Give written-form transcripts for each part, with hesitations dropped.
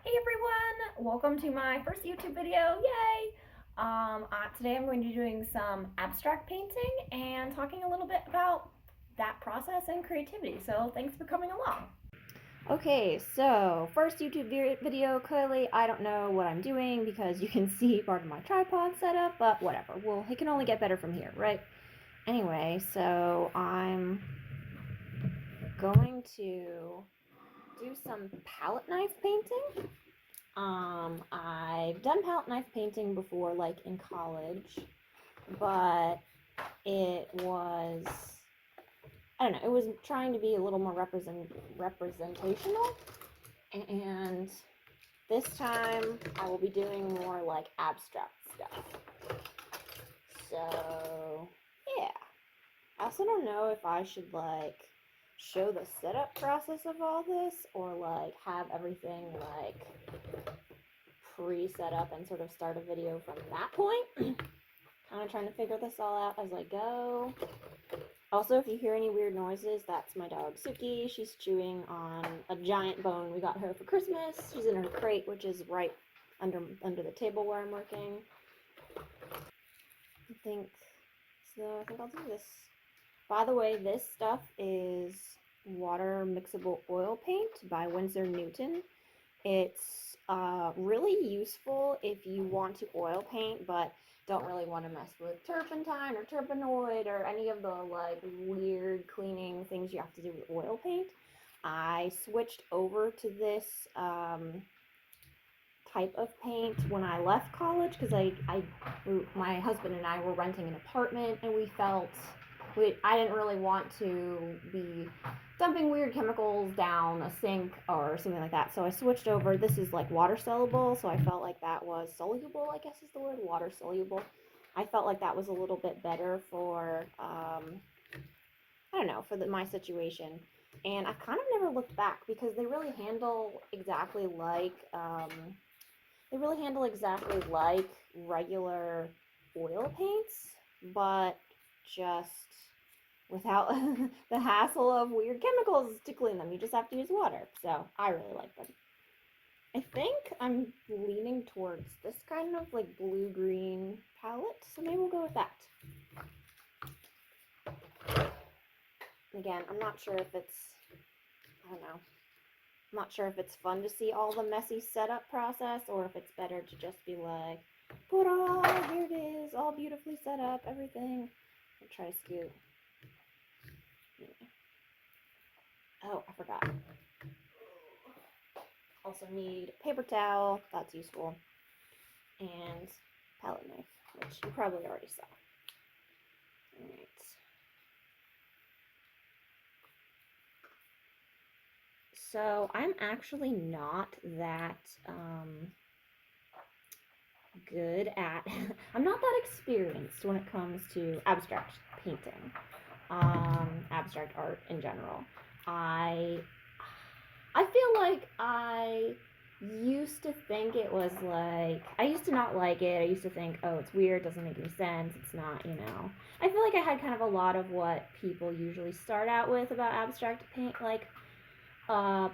Hey everyone! Welcome to my first YouTube video. Yay! Today I'm going to be doing some abstract painting and talking a little bit about that process and creativity. So thanks for coming along. Okay, so first YouTube video. Clearly I don't know what I'm doing because you can see part of my tripod setup, but whatever. Well, it can only get better from here, right? Anyway, so I'm going to do some palette knife painting. I've done palette knife painting before, like in college, but it was, I don't know, it was trying to be a little more representational, and this time I will be doing more like abstract stuff. So, yeah. I also don't know if I should like show the setup process of all this or like have everything like pre-set up and sort of start a video from that point. Kind of trying to figure this all out as I go. Also, if you hear any weird noises, that's my dog Suki. She's chewing on a giant bone we got her for Christmas. She's in her crate, which is right under the table where I'm working. I think I'll do this. By the way, this stuff is water mixable oil paint by Winsor Newton. It's really useful if you want to oil paint but don't really want to mess with turpentine or turpenoid or any of the like weird cleaning things you have to do with oil paint. I switched over to this type of paint when I left college because my husband and I were renting an apartment and I didn't really want to be dumping weird chemicals down a sink or something like that. So I switched over. This is like water soluble, so I felt like that was soluble, I guess is the word, water soluble. I felt like that was a little bit better for, I don't know, for my situation. And I've kind of never looked back because they really handle exactly like, regular oil paints, but just without the hassle of weird chemicals to clean them. You just have to use water. So I really like them. I think I'm leaning towards this kind of like blue-green palette, so maybe we'll go with that. Again, I'm not sure if it's, I don't know, I'm not sure if it's fun to see all the messy setup process or if it's better to just be like, here it is, all beautifully set up, everything. I'll try to scoot. Oh, I forgot. Also need paper towel, that's useful, and palette knife, which you probably already saw. Alright. So I'm actually not that good at, I'm not that experienced when it comes to abstract painting, abstract art in general. I feel like I used to think it was like, I used to not like it. I used to think, oh, it's weird, doesn't make any sense, it's not, you know. I feel like I had kind of a lot of what people usually start out with about abstract paint, like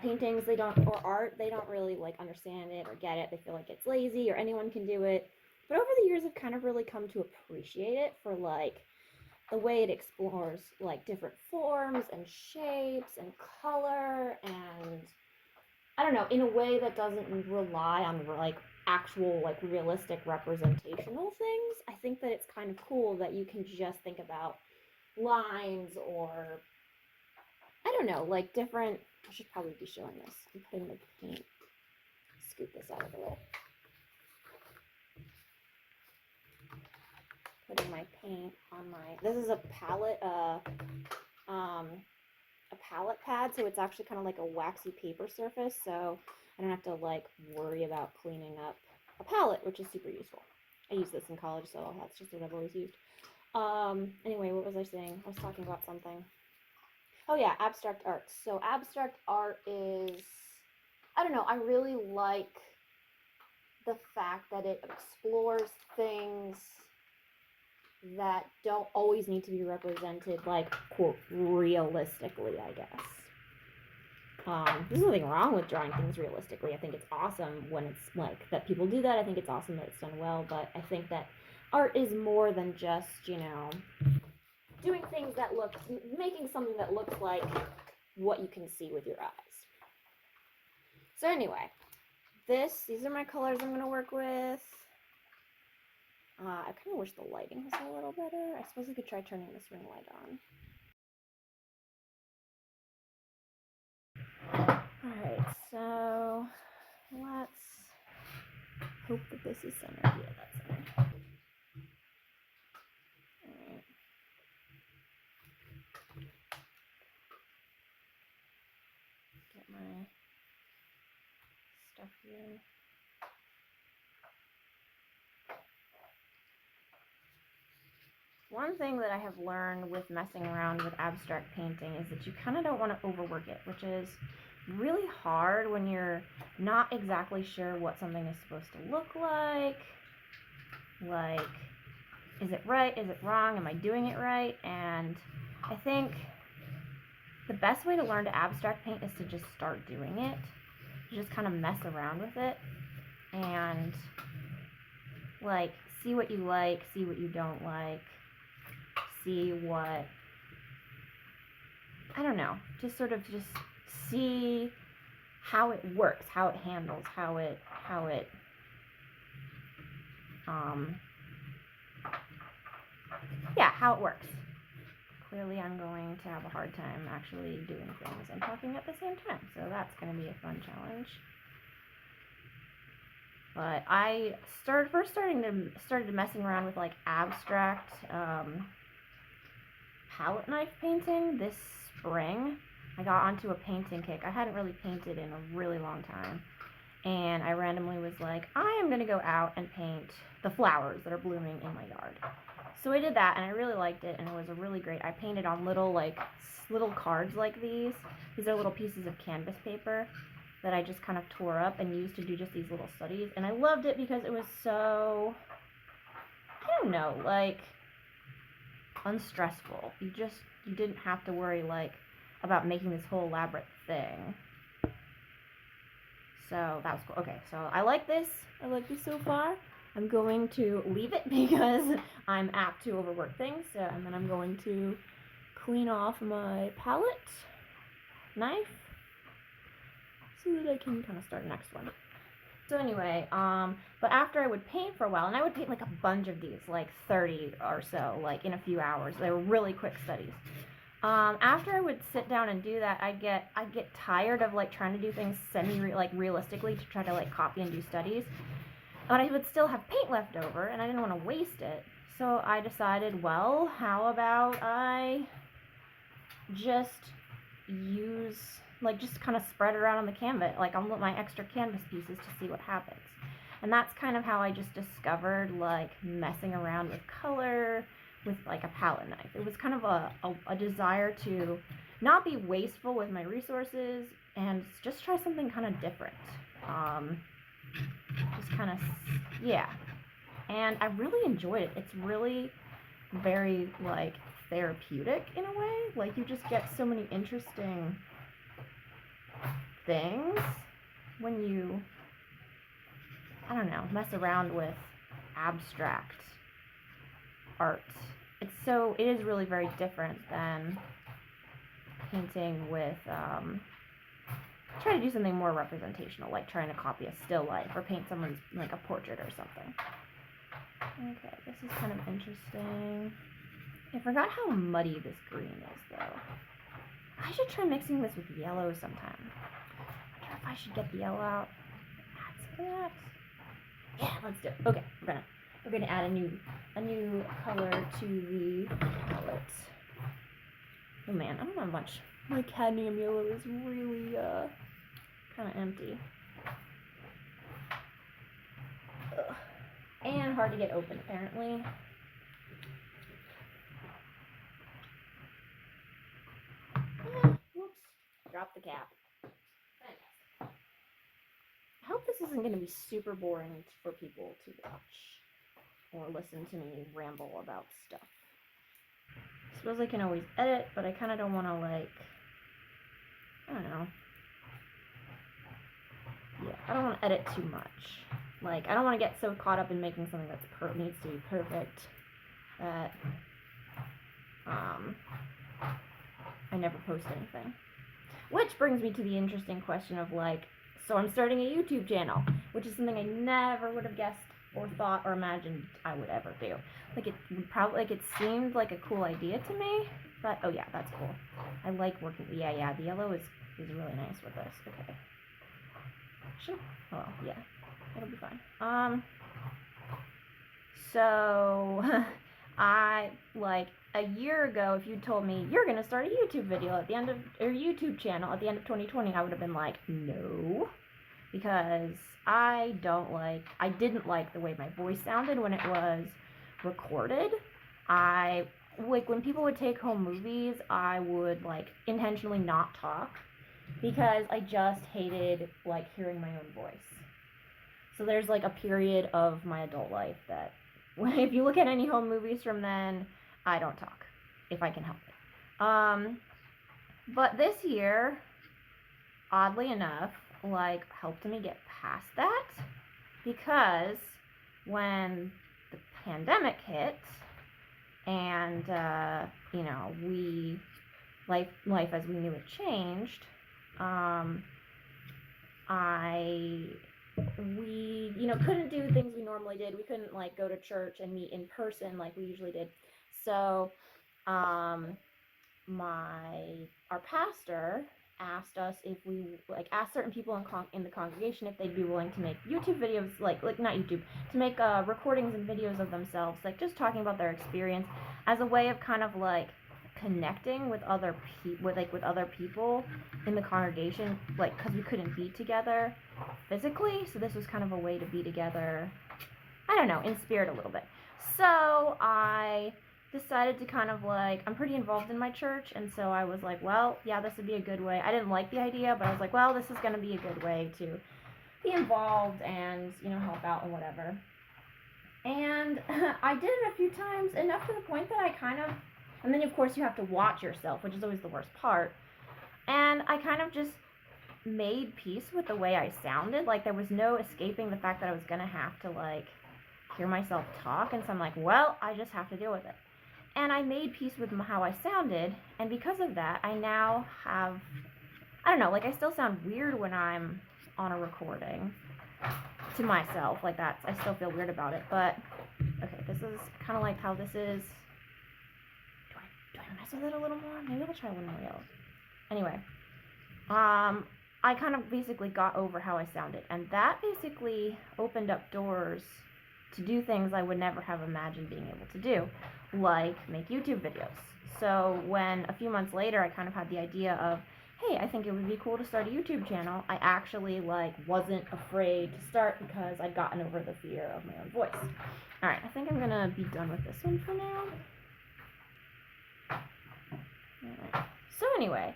paintings, or art, they don't really like understand it or get it. They feel like it's lazy or anyone can do it. But over the years, I've kind of really come to appreciate it for like the way it explores like different forms and shapes and color, and I don't know, in a way that doesn't rely on like actual like realistic representational things. I think that it's kind of cool that you can just think about lines or I don't know, like different. I should probably be showing this. I'm putting the paint. Scoop this out of the way. Putting my paint on my. This is a palette. A palette pad, so it's actually kind of like a waxy paper surface. So I don't have to like worry about cleaning up a palette, which is super useful. I used this in college, so that's just what I've always used. Anyway, what was I saying? I was talking about something. Oh yeah, abstract art. So abstract art is, I don't know, I really like the fact that it explores things that don't always need to be represented like, quote, realistically, I guess. There's nothing wrong with drawing things realistically. I think it's awesome when it's like that people do that. I think it's awesome that it's done well, but I think that art is more than just, doing things that look, making something that looks like what you can see with your eyes. So anyway, these are my colors I'm going to work with. I kind of wish the lighting was a little better. I suppose I could try turning this ring light on. Alright, so let's hope that this is centered. Yeah, that's centered. Alright. Get my stuff here. One thing that I have learned with messing around with abstract painting is that you kind of don't want to overwork it, which is really hard when you're not exactly sure what something is supposed to look like. Like, is it right? Is it wrong? Am I doing it right? And I think the best way to learn to abstract paint is to just start doing it. Just kind of mess around with it and like see what you like, see what you don't like, see what, I don't know, just sort of just see how it works, how it handles, how it works. Clearly I'm going to have a hard time actually doing things and talking at the same time, so that's going to be a fun challenge. But I started messing around with like abstract palette knife painting this spring. I got onto a painting kick. I hadn't really painted in a really long time, and I randomly was like, I am gonna go out and paint the flowers that are blooming in my yard. So I did that, and I really liked it, and it was a really great. I painted on little cards like these. These are little pieces of canvas paper that I just kind of tore up and used to do just these little studies. And I loved it because it was so, I don't know, like, unstressful. You didn't have to worry, like, about making this whole elaborate thing. So that was cool. Okay, so I like this. I like this so far. I'm going to leave it because I'm apt to overwork things. And then I'm going to clean off my palette knife so that I can kind of start the next one. So anyway, but after I would paint for a while, and I would paint like a bunch of these, like 30 or so, like in a few hours. They were really quick studies. After I would sit down and do that, I'd get tired of like trying to do things realistically to try to like copy and do studies. But I would still have paint left over, and I didn't want to waste it. So I decided, well, how about I just just kind of spread around on the canvas, like on my extra canvas pieces to see what happens. And that's kind of how I just discovered like messing around with color with like a palette knife. It was kind of a desire to not be wasteful with my resources and just try something kind of different. Just kind of, yeah. And I really enjoyed it. It's really very like therapeutic in a way. Like you just get so many interesting things when you, I don't know, mess around with abstract art. It is really very different than painting with, try to do something more representational, like trying to copy a still life or paint someone's, like a portrait or something. Okay, this is kind of interesting. I forgot how muddy this green is, though. I should try mixing this with yellow sometime. I wonder if I should get the yellow out. Add some of that. Yeah, let's do it. Okay, we're gonna add a new color to the palette. Oh man, I don't have much. My cadmium yellow is really kind of empty. Ugh. And hard to get open, apparently. Whoops. Drop the cap. I hope this isn't going to be super boring for people to watch or listen to me ramble about stuff. I suppose I can always edit, but I kind of don't want to, like, I don't know, I don't want to edit too much. Like, I don't want to get so caught up in making something that's needs to be perfect that I never post anything. Which brings me to the interesting question of, like, so I'm starting a YouTube channel, which is something I never would have guessed or thought or imagined I would ever do. Like, it would probably, like, it seemed like a cool idea to me, but, oh yeah, that's cool. I like working, yeah, the yellow is really nice with this. Okay. Sure. Oh, yeah. It'll be fine. So, like, a year ago, if you told me you're gonna start a YouTube video at the end of, or YouTube channel at the end of 2020, I would have been like, no, because I didn't like the way my voice sounded when it was recorded. Like, when people would take home movies, I would, like, intentionally not talk, because I just hated, like, hearing my own voice. So there's, like, a period of my adult life that, if you look at any home movies from then, I don't talk, if I can help it. But this year, oddly enough, like, helped me get past that, because when the pandemic hit, and, you know, life as we knew it changed, we, you know, couldn't do things we normally did. We couldn't, like, go to church and meet in person like we usually did. So, our pastor asked us if we, like, asked certain people in the congregation if they'd be willing to make YouTube videos, like not YouTube, to make recordings and videos of themselves, like, just talking about their experience as a way of kind of, like, connecting with other people in the congregation, like, because we couldn't be together physically, so this was kind of a way to be together, I don't know, in spirit a little bit. So I decided to kind of, like, I'm pretty involved in my church, and so I was like, well, yeah, this would be a good way. I didn't like the idea, but I was like, well, this is going to be a good way to be involved and, you know, help out and whatever. And I did it a few times, enough to the point that I kind of, and then of course you have to watch yourself, which is always the worst part, and I kind of just made peace with the way I sounded. Like, there was no escaping the fact that I was going to have to, like, hear myself talk, and so I'm like, well, I just have to deal with it. And I made peace with how I sounded, and because of that, I now have, I don't know, like, I still sound weird when I'm on a recording to myself, like, that's, I still feel weird about it, but, okay, this is kind of like how this is. Do I mess with it a little more? Maybe I'll try one more yellow. Anyway, I kind of basically got over how I sounded, and that basically opened up doors to do things I would never have imagined being able to do, like make YouTube videos. So when a few months later I kind of had the idea of, hey, I think it would be cool to start a YouTube channel, I actually, like, wasn't afraid to start because I'd gotten over the fear of my own voice. Alright, I think I'm gonna be done with this one for now. Alright. So anyway,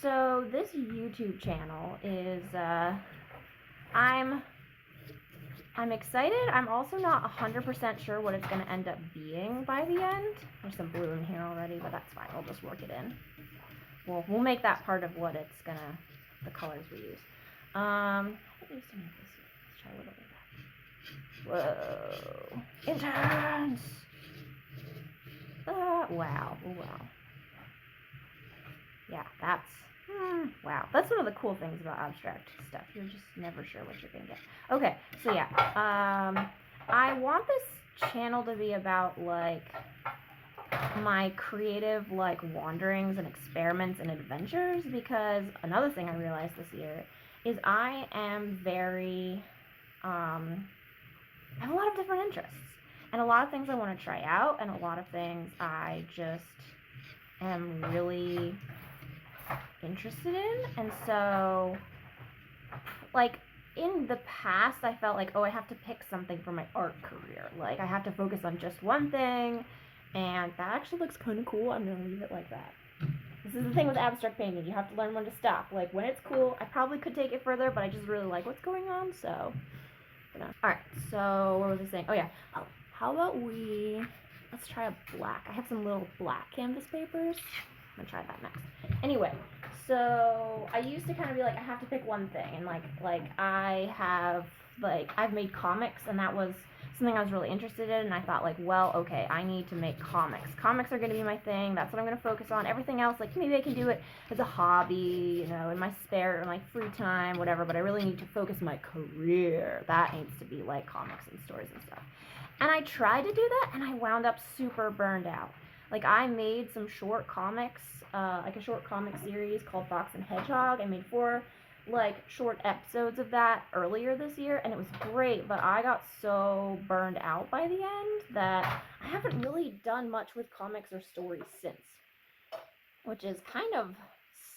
so this YouTube channel is, I'm excited. I'm also not 100% sure what it's going to end up being by the end. There's some blue in here already, but that's fine. We'll just work it in. We'll make that part of what it's going to, the colors we use. Let's try a little bit of that. Whoa. Intense! Wow. Wow. Yeah, that's, wow. That's one of the cool things about abstract stuff. You're just never sure what you're going to get. Okay, so yeah. I want this channel to be about, like, my creative, like, wanderings and experiments and adventures, because another thing I realized this year is I am very, I have a lot of different interests, and a lot of things I want to try out, and a lot of things I just am really interested in. And so, like, in the past I felt like, oh, I have to pick something for my art career, like I have to focus on just one thing, and that actually looks kind of cool. I'm gonna leave it like that. This is the thing with abstract painting, you have to learn when to stop. Like, when it's cool, I probably could take it further, but I just really like what's going on, so, you know. Alright, so what was I saying? Oh yeah, how about let's try a black. I have some little black canvas papers. I'm gonna try that next. Anyway, So I used to kind of be like, I have to pick one thing, and I've made comics, and that was something I was really interested in, and I thought like, well, okay, I need to make comics. Comics are going to be my thing. That's what I'm going to focus on. Everything else, like maybe I can do it as a hobby, in my spare, in my free time, whatever. But I really need to focus my career. That needs to be like comics and stories and stuff. And I tried to do that, and I wound up super burned out. Like I made some short comics, like a short comic series called Fox and Hedgehog. I made 4 like short episodes of that earlier this year, and it was great, but I got so burned out by the end that I haven't really done much with comics or stories since, which is kind of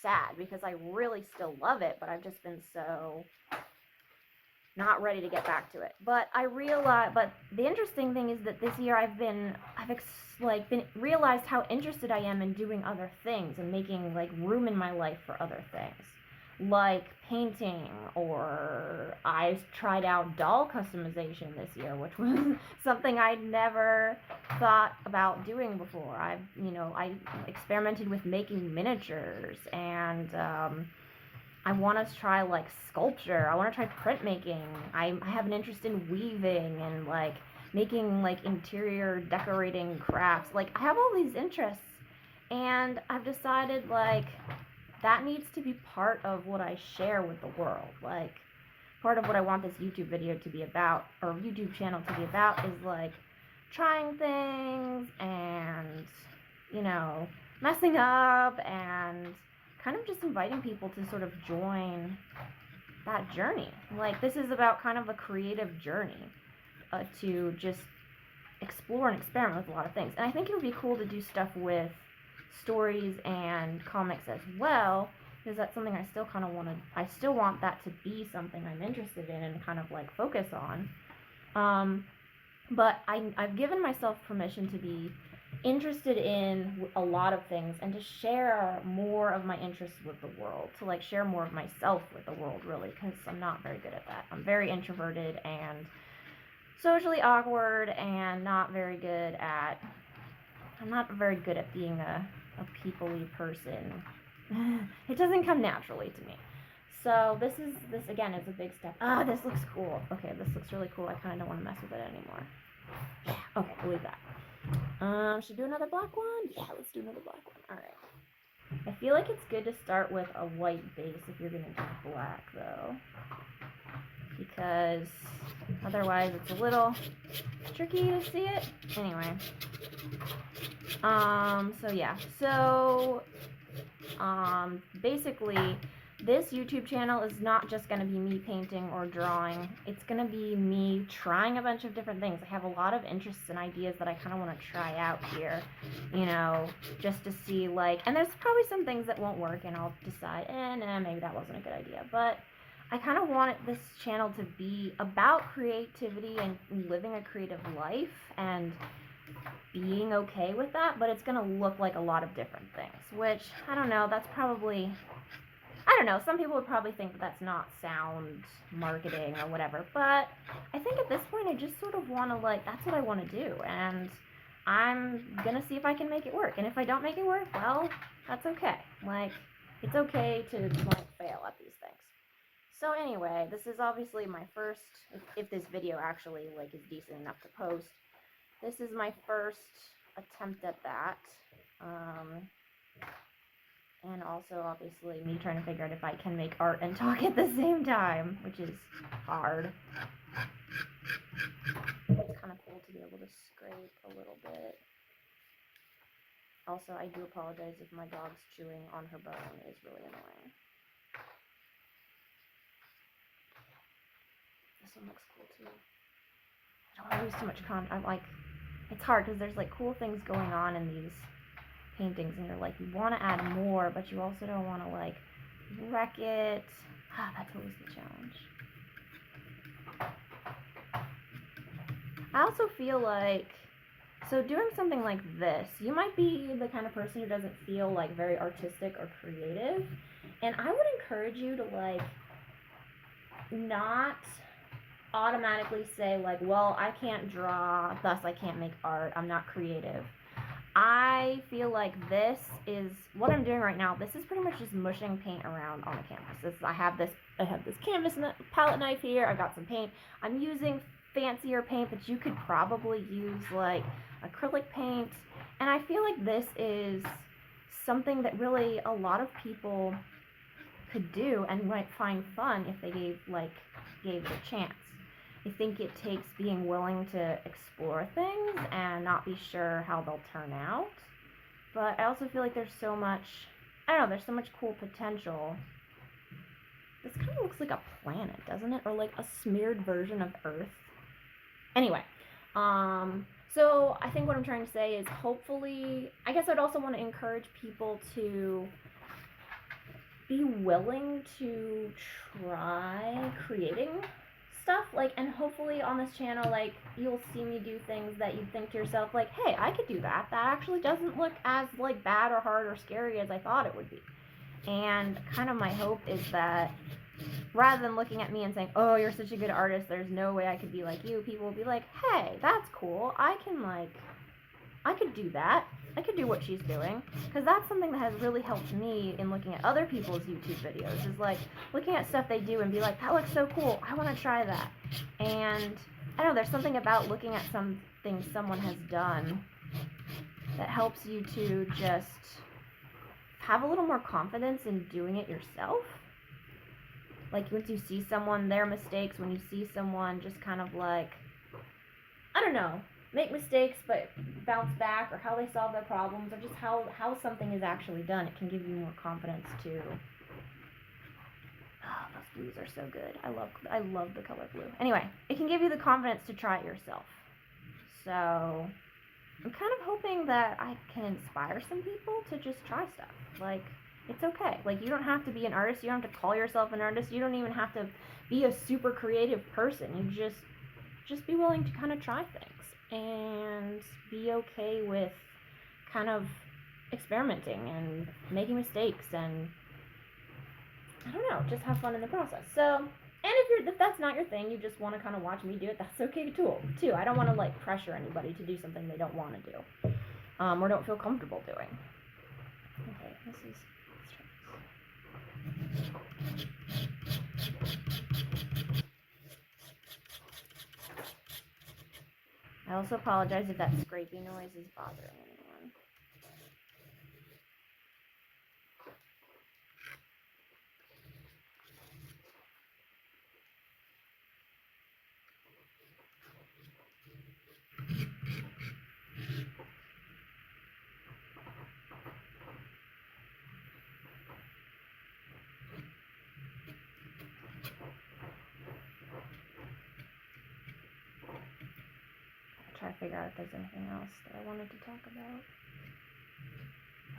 sad because I really still love it, but I've just been so not ready to get back to it. But the interesting thing is that this year I've realized how interested I am in doing other things and making like room in my life for other things, like painting, or I tried out doll customization this year, which was something I'd never thought about doing before. I experimented with making miniatures, and I want to try like sculpture. I want to try printmaking. I have an interest in weaving and like making like interior decorating crafts. Like I have all these interests, and I've decided like that needs to be part of what I share with the world. Like part of what I want this YouTube video to be about, or YouTube channel to be about, is like trying things and messing up, and kind of just inviting people to sort of join that journey. Like this is about kind of a creative journey, to just explore and experiment with a lot of things. And I think it would be cool to do stuff with stories and comics as well, because that's something I still kind of I still want that to be something I'm interested in and kind of like focus on. But I've given myself permission to be interested in a lot of things and to share more of my interests with the world, to like share more of myself with the world, really, because I'm not very good at that. I'm very introverted and socially awkward, and I'm not very good at being a people-y person. It doesn't come naturally to me. So this again is a big step. This looks cool. Okay, this looks really cool. I kind of don't want to mess with it anymore. Yeah, okay, we'll leave that. Should we do another black one? Yeah, let's do another black one. Alright. I feel like it's good to start with a white base if you're going to do black, though, because otherwise it's a little tricky to see it. Anyway. Basically, this YouTube channel is not just going to be me painting or drawing. It's going to be me trying a bunch of different things. I have a lot of interests and ideas that I kind of want to try out here, just to see, like, and there's probably some things that won't work, and I'll decide, maybe that wasn't a good idea. But I kind of want this channel to be about creativity and living a creative life and being okay with that, but it's going to look like a lot of different things, which, I don't know, some people would probably think that that's not sound marketing or whatever, but I think at this point I just sort of want to, like, that's what I want to do, and I'm going to see if I can make it work, and if I don't make it work, well, that's okay. Like, it's okay to, like, fail at these things. So anyway, this is obviously my first, if this video actually, like, is decent enough to post, this is my first attempt at that. And also, obviously, me trying to figure out if I can make art and talk at the same time, which is hard. It's kind of cool to be able to scrape a little bit. Also, I do apologize if my dog's chewing on her bone. It is really annoying. This one looks cool, too. I don't want to use too much content. It's hard because there's, like, cool things going on in these paintings, and you're like, you want to add more, but you also don't want to, like, wreck it. That's always the challenge. I also feel like, so doing something like this, you might be the kind of person who doesn't feel, like, very artistic or creative, and I would encourage you to, like, not automatically say, like, well, I can't draw, thus I can't make art, I'm not creative. I feel like this is what I'm doing right now. This is pretty much just mushing paint around on the canvas. I have this canvas and palette knife here. I've got some paint. I'm using fancier paint, but you could probably use like acrylic paint. And I feel like this is something that really a lot of people could do and might find fun if they gave it a chance. I think it takes being willing to explore things and not be sure how they'll turn out. But I also feel like there's so much, I don't know, there's so much cool potential. This kind of looks like a planet, doesn't it? Or like a smeared version of Earth. Anyway, so I think what I'm trying to say is hopefully, I guess I'd also want to encourage people to be willing to try creating stuff, like, and hopefully on this channel, like, you'll see me do things that you think to yourself, like, hey, I could do that. That actually doesn't look as, like, bad or hard or scary as I thought it would be. And kind of my hope is that rather than looking at me and saying, oh, you're such a good artist, there's no way I could be like you, people will be like, hey, that's cool. I could do that. I could do what she's doing, because that's something that has really helped me in looking at other people's YouTube videos, is like looking at stuff they do and be like, that looks so cool, I want to try that. And I don't know, there's something about looking at something someone has done that helps you to just have a little more confidence in doing it yourself. Like once you see someone, their mistakes, when you see someone just kind of like, I don't know, make mistakes but bounce back, or how they solve their problems, or just how something is actually done, it can give you more confidence to. Oh, those blues are so good. I love the color blue. Anyway, it can give you the confidence to try it yourself. So I'm kind of hoping that I can inspire some people to just try stuff. Like, it's okay. Like, you don't have to be an artist. You don't have to call yourself an artist. You don't even have to be a super creative person. You just be willing to kind of try things and be okay with kind of experimenting and making mistakes, and I don't know, just have fun in the process. So, and if that's not your thing, you just want to kind of watch me do it, that's okay too. I don't want to like pressure anybody to do something they don't want to do, or don't feel comfortable doing. Okay, this is. I also apologize if that scraping noise is bothering anyone. Try to figure out if there's anything else that I wanted to talk about.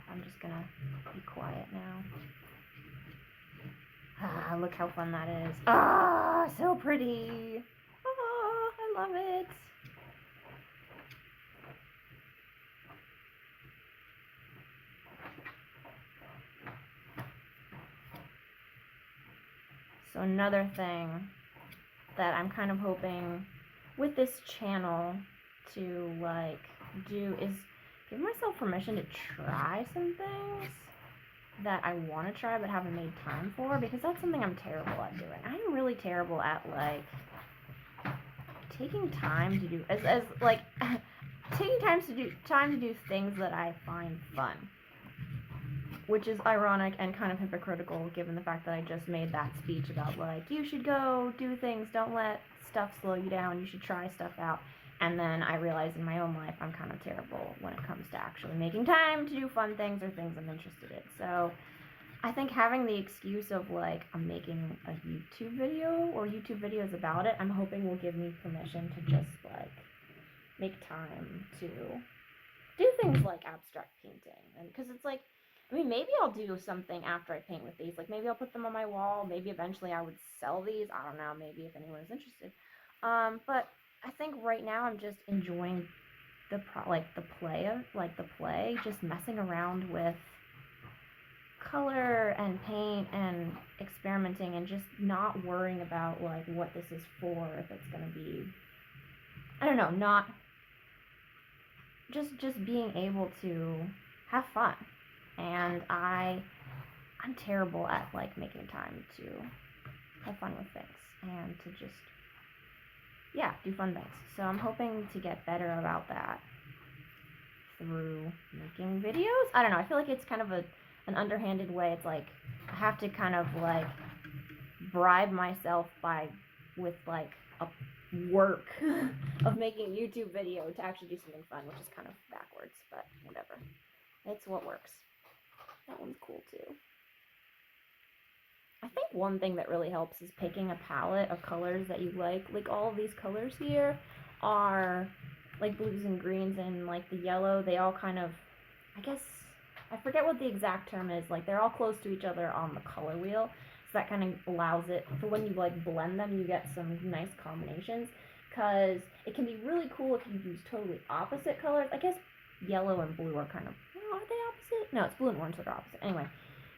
I'm just gonna be quiet now. Ah, look how fun that is. Ah, so pretty. Ah, I love it. So another thing that I'm kind of hoping with this channel to like do is give myself permission to try some things that I want to try but haven't made time for, because that's something I'm terrible at doing. I'm really terrible at like taking time to do as like taking time to do things that I find fun, which is ironic and kind of hypocritical given the fact that I just made that speech about like, you should go do things, don't let stuff slow you down, you should try stuff out. And then I realize in my own life I'm kind of terrible when it comes to actually making time to do fun things or things I'm interested in. So I think having the excuse of like, I'm making a YouTube video or YouTube videos about it, I'm hoping will give me permission to just like make time to do things like abstract painting. And because it's like, I mean, maybe I'll do something after I paint with these. Like, maybe I'll put them on my wall. Maybe eventually I would sell these. I don't know. Maybe if anyone is interested. But I think right now I'm just enjoying the play, just messing around with color and paint and experimenting and just not worrying about like what this is for, if it's gonna be, I don't know, not just being able to have fun. And I'm terrible at like making time to have fun with things and to just do fun things. So I'm hoping to get better about that through making videos. I don't know, I feel like it's kind of an underhanded way. It's like I have to kind of like bribe myself with like a work of making a YouTube video to actually do something fun, which is kind of backwards, but whatever. It's what works. That one's cool too. I think one thing that really helps is picking a palette of colors that you like. Like all of these colors here are like blues and greens and like the yellow. They all kind of, I guess, I forget what the exact term is. Like they're all close to each other on the color wheel. So that kind of allows it for when you like blend them, you get some nice combinations. Because it can be really cool if you use totally opposite colors. I guess yellow and blue are kind of, are they opposite? No, it's blue and orange that are opposite. Anyway,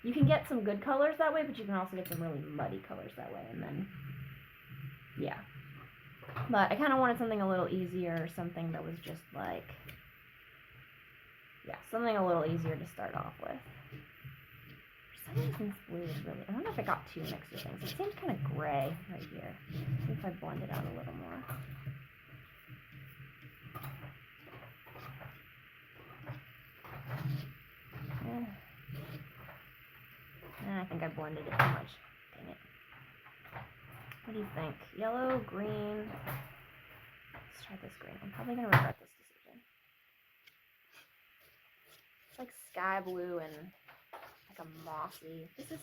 you can get some good colors that way, but you can also get some really muddy colors that way. And then, yeah. But I kind of wanted something a little easier, something that was just like, something a little easier to start off with. For some reason, this blue is really, I don't know if I got too mixed with things. It seems kind of gray right here. See if I blend it out a little more. I think I blended it too much. Dang it. What do you think? Yellow, green. Let's try this green. I'm probably going to regret this decision. It's like sky blue and like a mossy. This is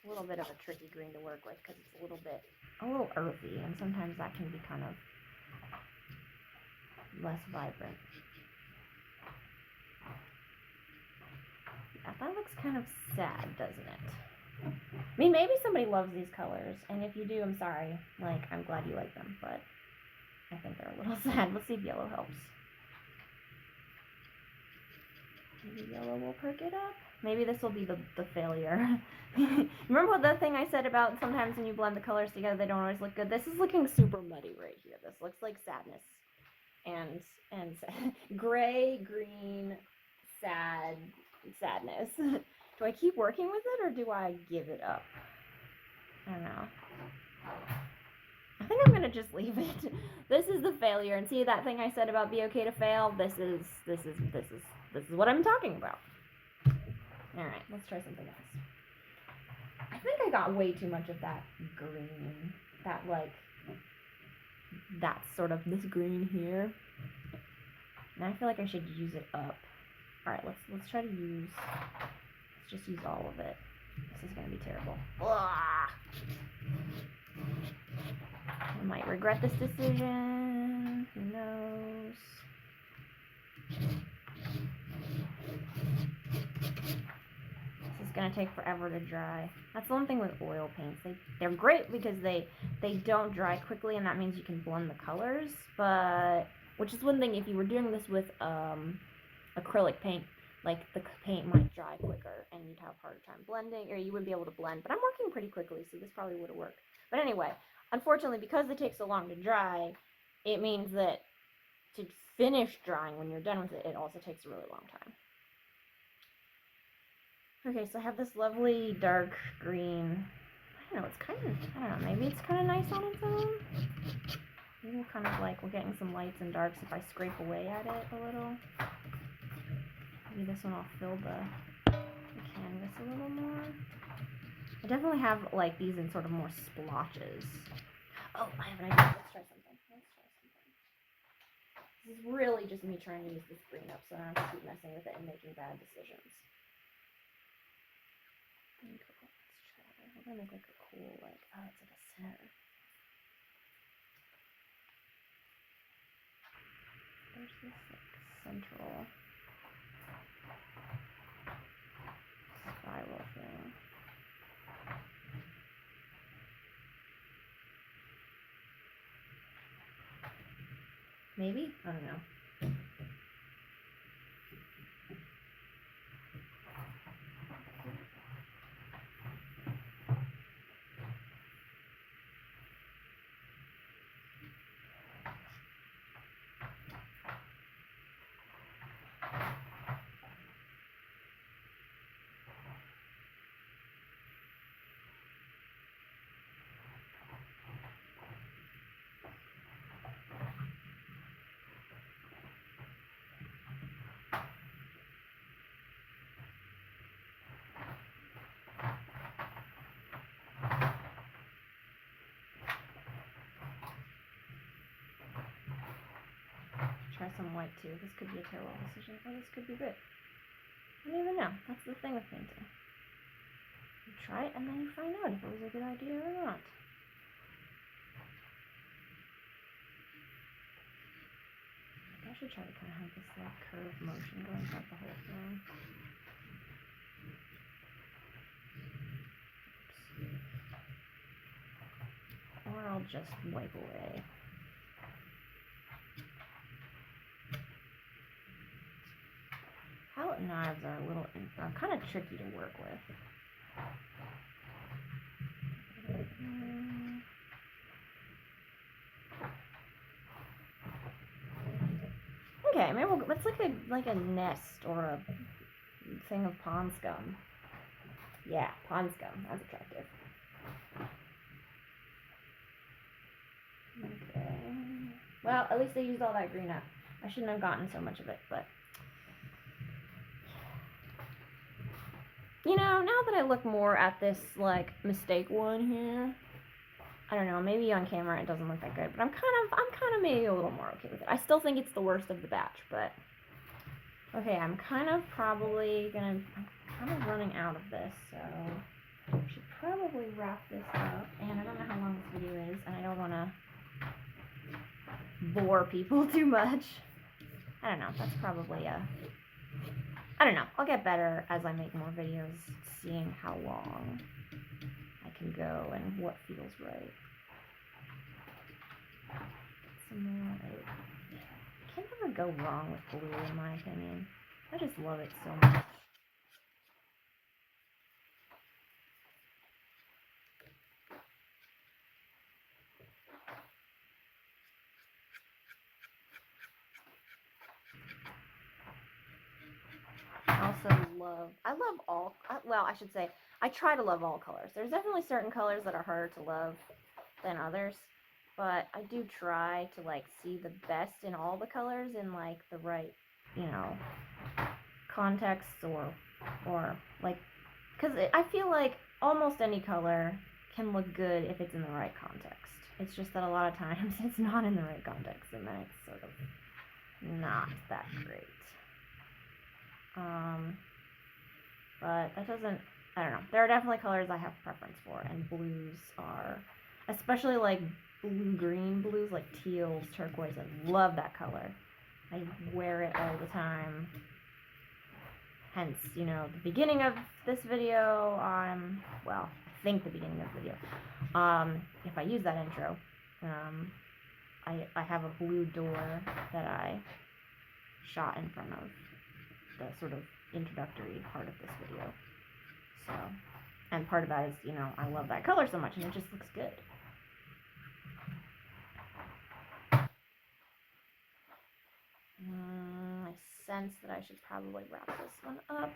a little bit of a tricky green to work with because it's a little earthy, and sometimes that can be kind of less vibrant. Yeah, that looks kind of sad, doesn't it? I mean, maybe somebody loves these colors, and if you do, I'm sorry. Like, I'm glad you like them, but I think they're a little sad. Let's see if yellow helps. Maybe yellow will perk it up. Maybe this will be the failure. Remember what the thing I said about sometimes when you blend the colors together, they don't always look good? This is looking super muddy right here. This looks like sadness. And gray, green, sadness. Do I keep working with it or do I give it up? I don't know. I think I'm gonna just leave it. This is the failure, and see that thing I said about be okay to fail? This is what I'm talking about. Alright, let's try something else. I think I got way too much of that green. That's sort of this green here. And I feel like I should use it up. Alright, let's try to use, let's just use all of it. This is gonna be terrible. Ugh. I might regret this decision. Who knows? This is gonna take forever to dry. That's the one thing with oil paints. They're great because they don't dry quickly, and that means you can blend the colors. But which is one thing, if you were doing this with acrylic paint, like the paint might dry quicker and you'd have a harder time blending, or you wouldn't be able to blend. But I'm working pretty quickly, so this probably would have worked. But anyway, unfortunately, because it takes so long to dry, it means that to finish drying when you're done with it, it also takes a really long time. Okay, so I have this lovely dark green. I don't know, it's kind of, I don't know, maybe it's kind of nice on its own. Maybe kind of like we're getting some lights and darks if I scrape away at it a little. Maybe this one will fill the canvas a little more. I definitely have like these in sort of more splotches. Oh, I have an idea. Let's try something. This is really just me trying to use this green up so I don't have to keep messing with it and making bad decisions. Let's try. We're gonna make like a cool, like, oh, it's like a center. There's this like central spiral thing. Maybe? I don't know. try some white too. This could be a terrible decision, or this could be good. I don't even know. That's the thing with painting. You try it and then you find out if it was a good idea or not. I should try to kind of have this like curved motion going throughout the whole thing. Oops. Or I'll just wipe away. Palette knives are kind of tricky to work with. Okay, maybe let's like a nest or a thing of pond scum. Yeah, pond scum. That's attractive. Okay. Well, at least they used all that green up. I shouldn't have gotten so much of it, but you know, now that I look more at this like mistake one here, I don't know, maybe on camera it doesn't look that good, but I'm kind of maybe a little more okay with it. I still think it's the worst of the batch, but okay, I'm kind of running out of this, so I should probably wrap this up. And I don't know how long this video is, and I don't want to bore people too much. I don't know, that's probably I don't know, I'll get better as I make more videos, seeing how long I can go and what feels right. Some more. I can't ever go wrong with blue, in my opinion. I just love it so much. I should say, I try to love all colors. There's definitely certain colors that are harder to love than others, but I do try to like see the best in all the colors in like the right, you know, context or like, because I feel like almost any color can look good if it's in the right context. It's just that a lot of times it's not in the right context, and then it's sort of not that great. But that doesn't, I don't know. There are definitely colors I have preference for, and blues are, especially like blue-green blues, like teals, turquoise. I love that color. I wear it all the time. Hence, you know, the beginning of this video, well, I think the beginning of the video, if I use that intro, I have a blue door that I shot in front of the sort of introductory part of this video. So, and part of that is, you know, I love that color so much and it just looks good. I sense that I should probably wrap this one up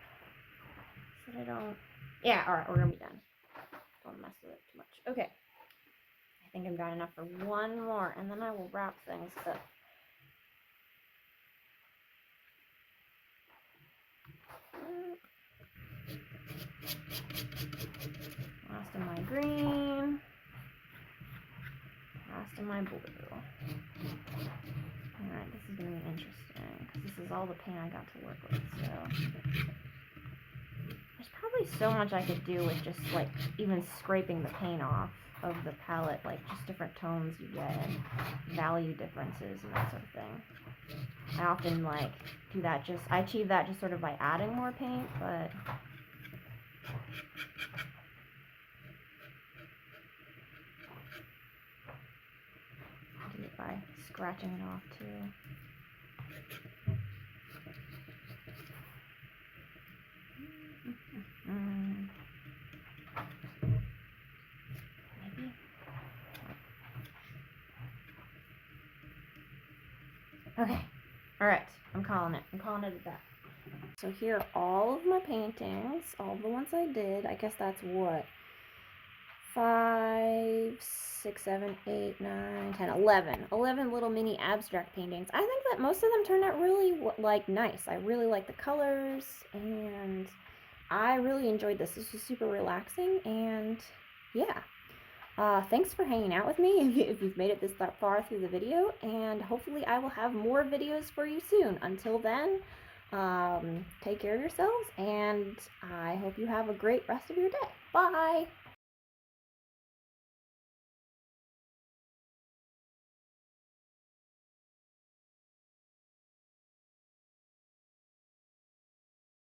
so that I don't, yeah, alright, we're gonna be done. Don't mess with it too much. Okay, I think I've got enough for one more, and then I will wrap things up. Last of my green, last of my blue. Alright, this is going to be interesting, because this is all the paint I got to work with, so there's probably so much I could do with just, like, even scraping the paint off of the palette, like, just different tones you get, and value differences, and that sort of thing. I often, like, do that I achieve that just sort of by adding more paint, but I do it by scratching it off, too. Maybe. Okay. Alright. I'm calling it at that. So here are all of my paintings. All the ones I did. I guess that's what? 5, 6, 7, 8, 9, 10, 11. 11 little mini abstract paintings. I think that most of them turned out really, like, nice. I really like the colors, and I really enjoyed this. This was super relaxing, and yeah. Thanks for hanging out with me if you've made it this far through the video, and hopefully I will have more videos for you soon. Until then, take care of yourselves, and I hope you have a great rest of your day. Bye!